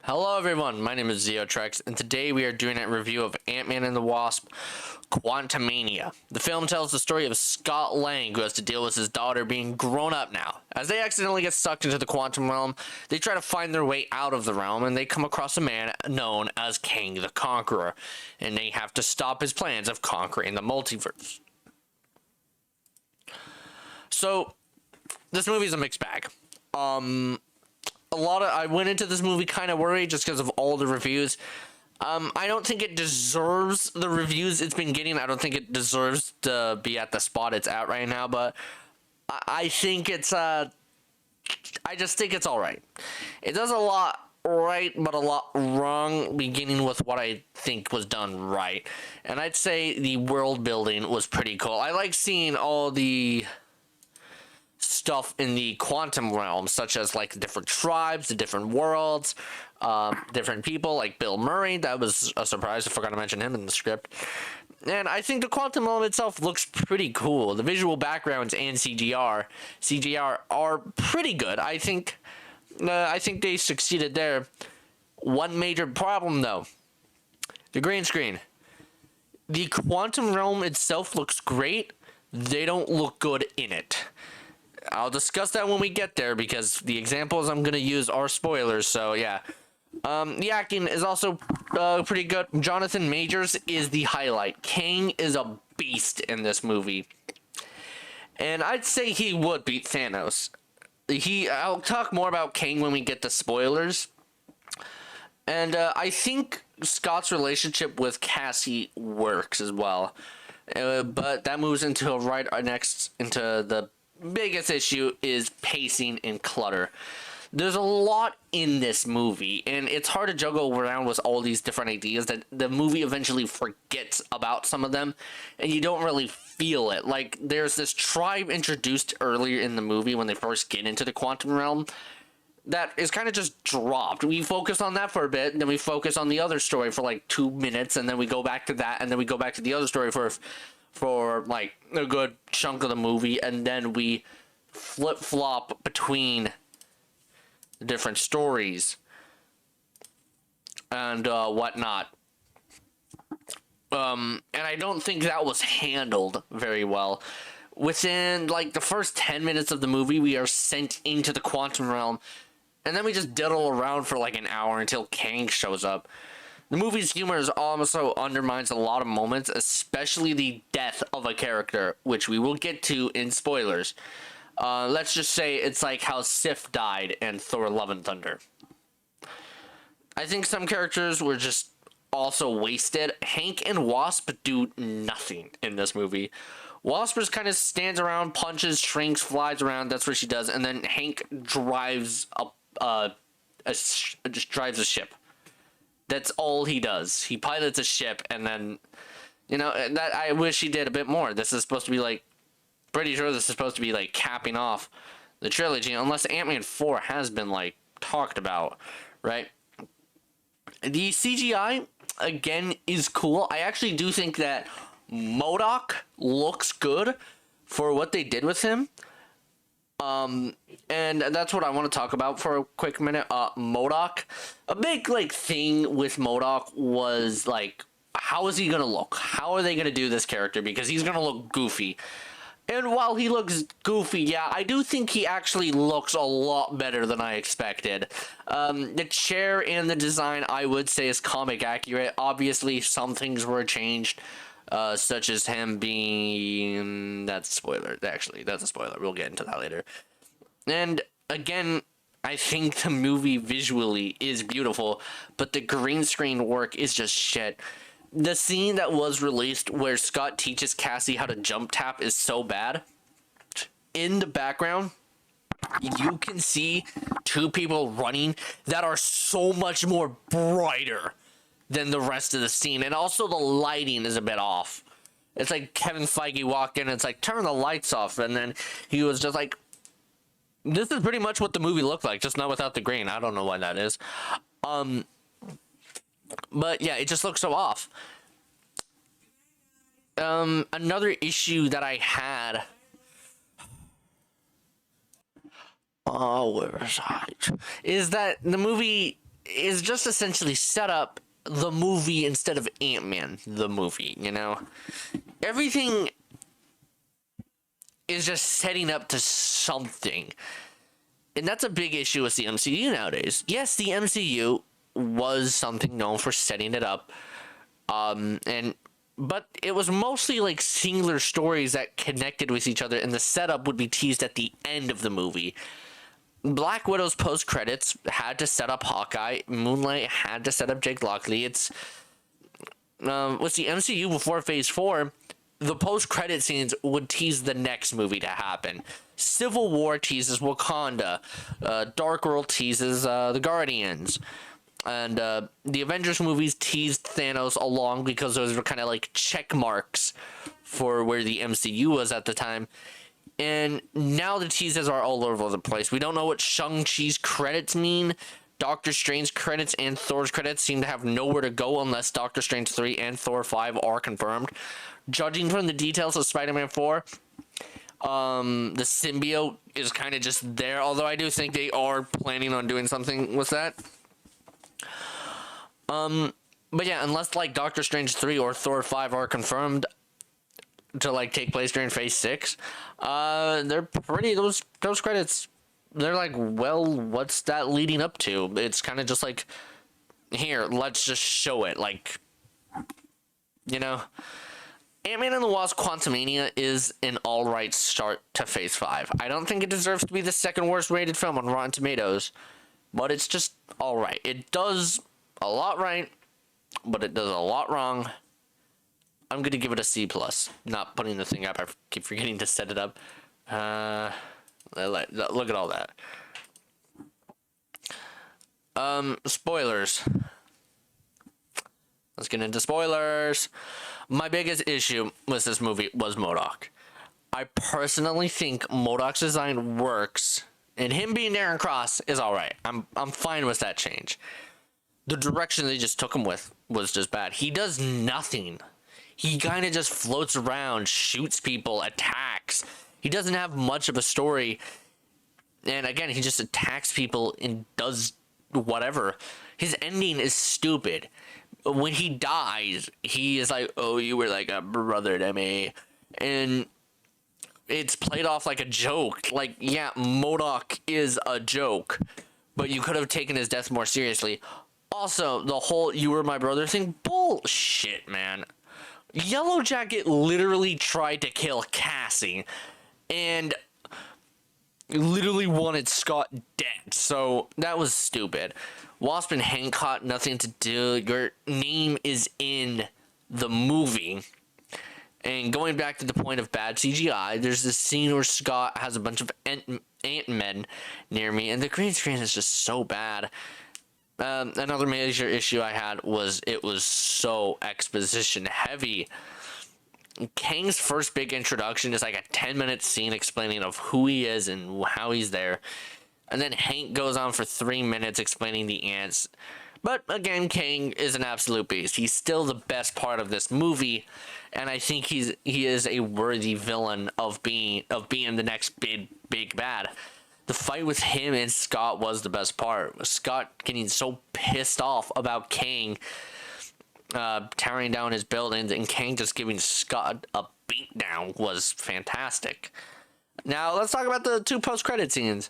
Hello everyone, my name is Zeotrex, and today we are doing a review of Ant-Man and the Wasp, Quantumania. The film tells the story of Scott Lang, who has to deal with his daughter being grown up now. As they accidentally get sucked into the quantum realm, they try to find their way out of the realm, and they come across a man known as Kang the Conqueror, and they have to stop his plans of conquering the multiverse. So, this movie is a mixed bag. I went into this movie kind of worried just because of all the reviews. I don't think it deserves the reviews it's been getting. I don't think it deserves to be at the spot it's at right now, but I think it's I just think it's all right. It does a lot right, but a lot wrong, beginning with what I think was done right. And I'd say the world building was pretty cool. I like seeing all the stuff in the quantum realm, such as like the different tribes, the different worlds, different people like Bill Murray. That was a surprise. I forgot to mention him in the script. And I think the quantum realm itself looks pretty cool. The visual backgrounds and CGI are pretty good. I think they succeeded there. One major problem though, the green screen. The quantum realm itself looks great. They don't look good in it. I'll discuss that when we get there because the examples I'm going to use are spoilers, so yeah. The acting is also pretty good. Jonathan Majors is the highlight. Kang is a beast in this movie. And I'd say he would beat Thanos. I'll talk more about Kang when we get to spoilers. And I think Scott's relationship with Cassie works as well. But that moves into the biggest issue is pacing and clutter. There's a lot in this movie, and it's hard to juggle around with all these different ideas that the movie eventually forgets about some of them, and you don't really feel it. Like, there's this tribe introduced earlier in the movie when they first get into the quantum realm that is kind of just dropped. We focus on that for a bit, and then we focus on the other story for like 2 minutes, and then we go back to that, and then we go back to the other story for like a good chunk of the movie, and then we flip-flop between different stories and whatnot. And I don't think that was handled very well. Within like the first 10 minutes of the movie, we are sent into the quantum realm, and then we just diddle around for like an hour until Kang shows up. The movie's humor also undermines a lot of moments, especially the death of a character, which we will get to in spoilers. Let's just say it's like how Sif died in Thor: Love and Thunder. I think some characters were just also wasted. Hank and Wasp do nothing in this movie. Wasp just kind of stands around, punches, shrinks, flies around. That's what she does. And then Hank drives drives a ship. That's all he does. He pilots a ship, and then, that I wish he did a bit more. This is supposed to be like, pretty sure this is supposed to be like capping off the trilogy, unless Ant-Man 4 has been like talked about, right? The CGI again is cool. I actually do think that MODOK looks good for what they did with him. And that's what I want to talk about for a quick minute. MODOK. A big, like, thing with MODOK was, like, how is he gonna look? How are they gonna do this character? Because he's gonna look goofy. And while he looks goofy, yeah, I do think he actually looks a lot better than I expected. The chair and the design, I would say, is comic accurate. Obviously, some things were changed. Such as him being... That's a spoiler. Actually, that's a spoiler. We'll get into that later. And, again, I think the movie visually is beautiful, but the green screen work is just shit. The scene that was released where Scott teaches Cassie how to jump tap is so bad. In the background, you can see two people running that are so much more brighter than the rest of the scene, and also the lighting is a bit off. It's like Kevin Feige walked in and it's like, turn the lights off, and then he was just like, this is pretty much what the movie looked like, just not without the green. I don't know why that is. But yeah, it just looks so off. Another issue that I had, where was I? Is that the movie is just essentially set up the movie instead of Ant-Man the movie, you know? Everything is just setting up to something. And that's a big issue with the MCU nowadays. Yes, the MCU was something known for setting it up. But it was mostly like singular stories that connected with each other, and the setup would be teased at the end of the movie. Black Widow's post credits had to set up Hawkeye. Moonlight had to set up Jake Lockley. It's with the MCU before Phase 4, the post credit scenes would tease the next movie to happen. Civil War teases Wakanda. Dark World teases the Guardians. And the Avengers movies teased Thanos along because those were kind of like check marks for where the MCU was at the time. And now the teasers are all over the place. We don't know what Shang-Chi's credits mean. Doctor Strange's credits and Thor's credits seem to have nowhere to go unless Doctor Strange 3 and Thor 5 are confirmed. Judging from the details of Spider-Man 4, the symbiote is kind of just there, although I do think they are planning on doing something with that. But yeah, unless like Doctor Strange 3 or Thor 5 are confirmed to like take place during Phase 6, they're pretty, those credits, they're like, well, what's that leading up to? It's kind of just like, here, let's just show it, like, you know. Ant-Man and the Wasp: Quantumania is an alright start to Phase 5. I don't think it deserves to be the second worst rated film on Rotten Tomatoes, but it's just alright. It does a lot right, but it does a lot wrong. I'm gonna give it a C+. Not putting the thing up, I keep forgetting to set it up. Look at all that. Spoilers. Let's get into spoilers. My biggest issue with this movie was MODOK. I personally think MODOK's design works, and him being Darren Cross is alright. I'm fine with that change. The direction they just took him with was just bad. He does nothing. He kind of just floats around, shoots people, attacks. He doesn't have much of a story. And again, he just attacks people and does whatever. His ending is stupid. When he dies, he is like, oh, you were like a brother to me. And it's played off like a joke. Like, yeah, MODOK is a joke, but you could have taken his death more seriously. Also, the whole you were my brother thing, bullshit, man. Yellow Jacket literally tried to kill Cassie and literally wanted Scott dead, so that was stupid. Wasp and Hank caught nothing to do. Your name is in the movie. And going back to the point of bad CGI, there's this scene where Scott has a bunch of Ant-Men near me, and the green screen is just so bad. Another major issue I had was it was so exposition heavy. Kang's first big introduction is like a 10-minute scene explaining of who he is and how he's there. And then Hank goes on for 3 minutes explaining the ants. But again, Kang is an absolute beast. He's still the best part of this movie, and I think he is a worthy villain of being the next big bad. The fight with him and Scott was the best part. Scott getting so pissed off about Kang tearing down his buildings, and Kang just giving Scott a beatdown was fantastic. Now let's talk about the 2 post-credit scenes.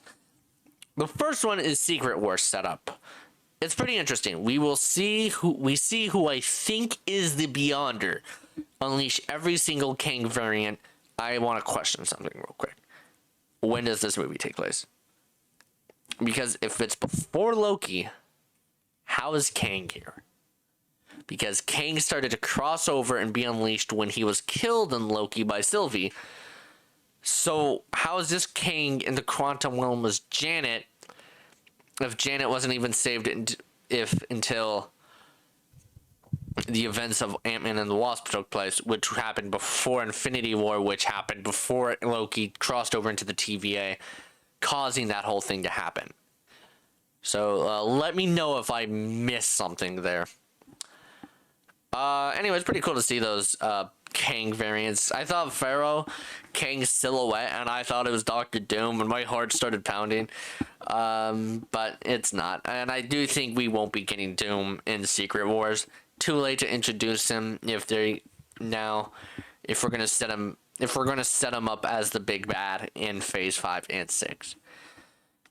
The first one is Secret Wars setup. It's pretty interesting. We see who I think is the Beyonder unleash every single Kang variant. I want to question something real quick. When does this movie take place? Because if it's before Loki, how is Kang here? Because Kang started to cross over and be unleashed when he was killed in Loki by Sylvie. So how is this Kang in the quantum realm as Janet if Janet wasn't even saved until the events of Ant-Man and the Wasp took place, which happened before Infinity War, which happened before Loki crossed over into the TVA, causing that whole thing to happen. So let me know if I missed something there. Anyway, it's pretty cool to see those Kang variants. I thought Pharaoh, Kang silhouette, and I thought it was Doctor Doom, and my heart started pounding. But it's not, and I do think we won't be getting Doom in Secret Wars. Too late to introduce him if we're gonna set him up as the big bad in Phase 5 and 6.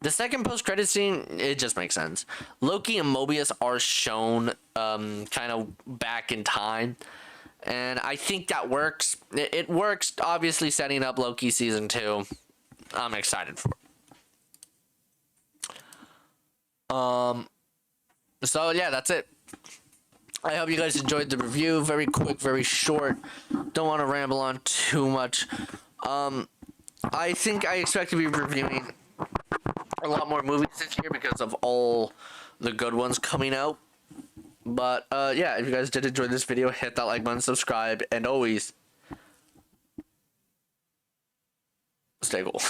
The second post-credit scene, it just makes sense. Loki and Mobius are shown kind of back in time, and I think that works. It works, obviously, setting up Loki Season 2. I'm excited for it. So, yeah, that's it. I hope you guys enjoyed the review. Very quick, very short. Don't want to ramble on too much. I think I expect to be reviewing a lot more movies this year because of all the good ones coming out. But yeah, if you guys did enjoy this video, hit that like button, subscribe, and always stay cool.